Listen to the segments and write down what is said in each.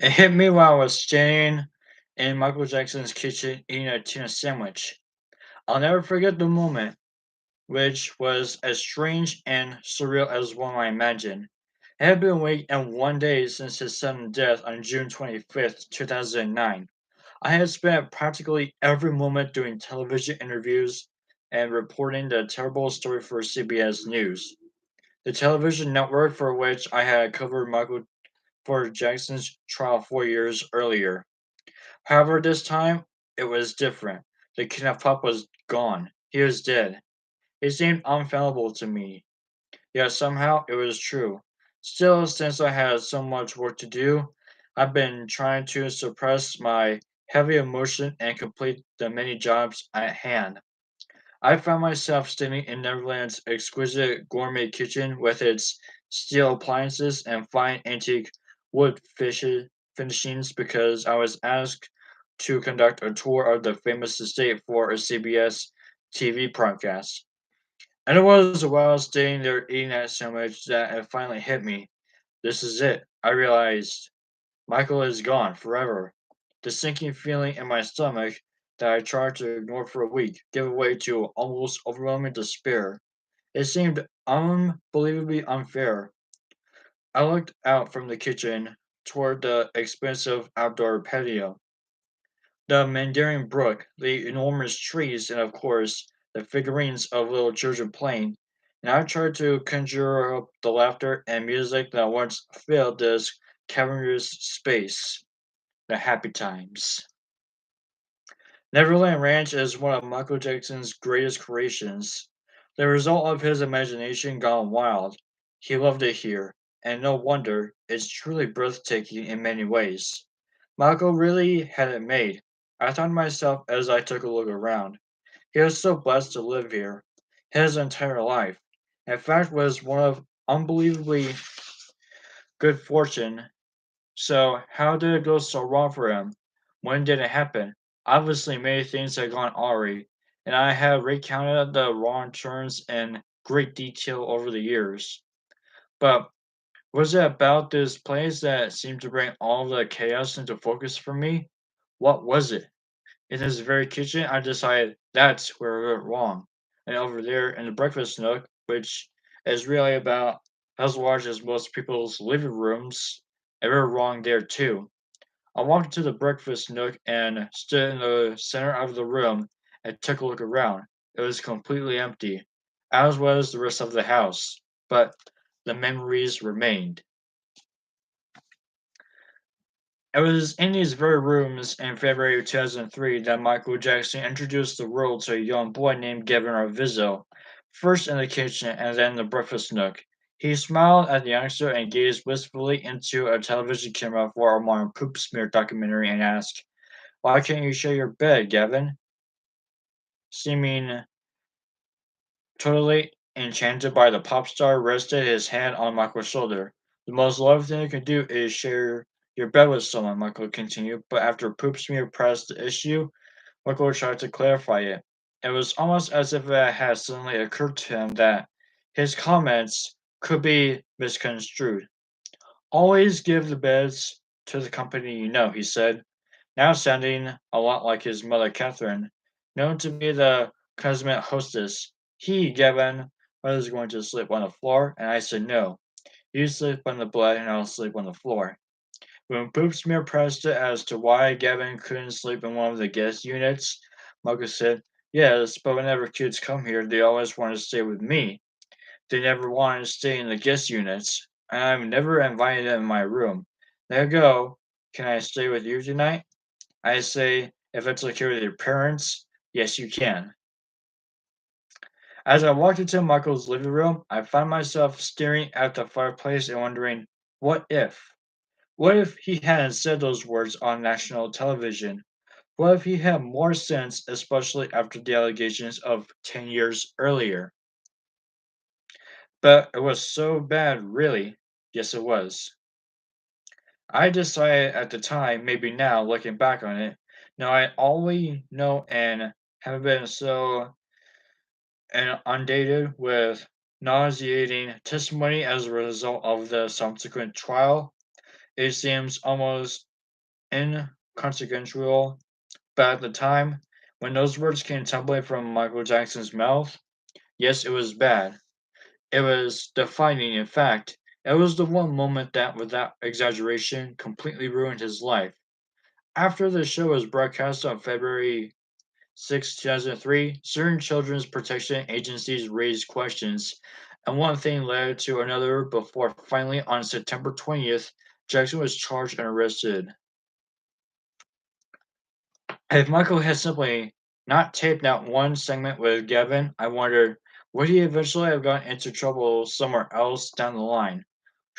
It hit me while I was standing in Michael Jackson's kitchen eating a tuna sandwich. I'll never forget the moment, which was as strange and surreal as one might imagine. It had been a week and 1 day since his sudden death on June 25th, 2009. I had spent practically every moment doing television interviews and reporting the terrible story for CBS News, the television network for which I had covered Michael for Jackson's trial 4 years earlier. However, this time it was different. The king of pop was gone. He was dead. It seemed unfallible to me, yet somehow it was true. Still, since I had so much work to do, I've been trying to suppress my heavy emotion and complete the many jobs at hand. I found myself standing in Neverland's exquisite gourmet kitchen with its steel appliances and fine antique wood finishings because I was asked to conduct a tour of the famous estate for a CBS TV broadcast. And it was while I was staying there eating that sandwich that it finally hit me. This is it. I realized Michael is gone forever. The sinking feeling in my stomach that I tried to ignore for a week gave way to almost overwhelming despair. It seemed unbelievably unfair. I looked out from the kitchen toward the expansive outdoor patio, the Mandarin brook, the enormous trees, and of course, the figurines of little children playing, and I tried to conjure up the laughter and music that once filled this cavernous space, the happy times. Neverland Ranch is one of Michael Jackson's greatest creations, the result of his imagination gone wild. He loved it here, and no wonder, it's truly breathtaking in many ways. Michael really had it made. I thought to myself as I took a look around. He was so blessed to live here, his entire life. In fact, was one of unbelievably good fortune. So, how did it go so wrong for him? When did it happen? Obviously, many things had gone awry, and I have recounted the wrong turns in great detail over the years. But was it about this place that seemed to bring all the chaos into focus for me? What was it? In his very kitchen, I decided that's where it went wrong. And over there in the breakfast nook, which is really about as large as most people's living rooms, it went wrong there too. I walked into the breakfast nook and stood in the center of the room and took a look around. It was completely empty, as was the rest of the house, but the memories remained. It was in these very rooms in February of 2003 that Michael Jackson introduced the world to a young boy named Gavin Arvizo, first in the kitchen and then the breakfast nook. He smiled at the youngster and gazed wistfully into a television camera for a modern poop smear documentary and asked, "Why can't you share your bed, Gavin?" Seeming totally enchanted by the pop star, rested his hand on Michael's shoulder. "The most loving thing you can do is share your bed with someone," Michael continued, but after Poop Smear pressed the issue, Michael tried to clarify it. It was almost as if it had suddenly occurred to him that his comments could be misconstrued. "Always give the beds to the company you know," he said, now sounding a lot like his mother Catherine, known to be the consummate hostess. He, Gavin, was going to sleep on the floor, and I said no. You sleep on the bed, and I'll sleep on the floor. When Poopsmear pressed it as to why Gavin couldn't sleep in one of the guest units, Marcus said, "Yes, but whenever kids come here, they always want to stay with me. They never want to stay in the guest units, and I've never invited them in my room. There you go. Can I stay with you tonight?" I say, if it's okay with your parents, yes, you can. As I walked into Michael's living room, I found myself staring at the fireplace and wondering, what if? What if he hadn't said those words on national television? What if he had more sense, especially after the allegations of 10 years earlier? But it was so bad, really. Yes, it was. I decided at the time, maybe now, looking back on it, now I always know and have been so and undated with nauseating testimony as a result of the subsequent trial. It seems almost inconsequential, but at the time, when those words came tumbling from Michael Jackson's mouth, yes, it was bad. It was defining, in fact. It was the one moment that, without exaggeration, completely ruined his life. After the show was broadcast on February 6, 2003, certain children's protection agencies raised questions, and one thing led to another before finally on September 20th, Jackson was charged and arrested. If Michael had simply not taped that one segment with Gavin, I wondered, would he eventually have gotten into trouble somewhere else down the line?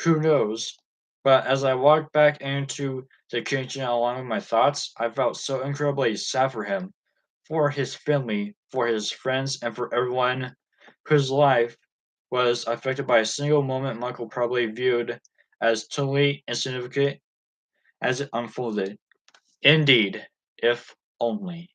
Who knows? But as I walked back into the kitchen along with my thoughts, I felt so incredibly sad for him, for his family, for his friends, and for everyone whose life was affected by a single moment Michael probably viewed as totally insignificant as it unfolded. Indeed, if only.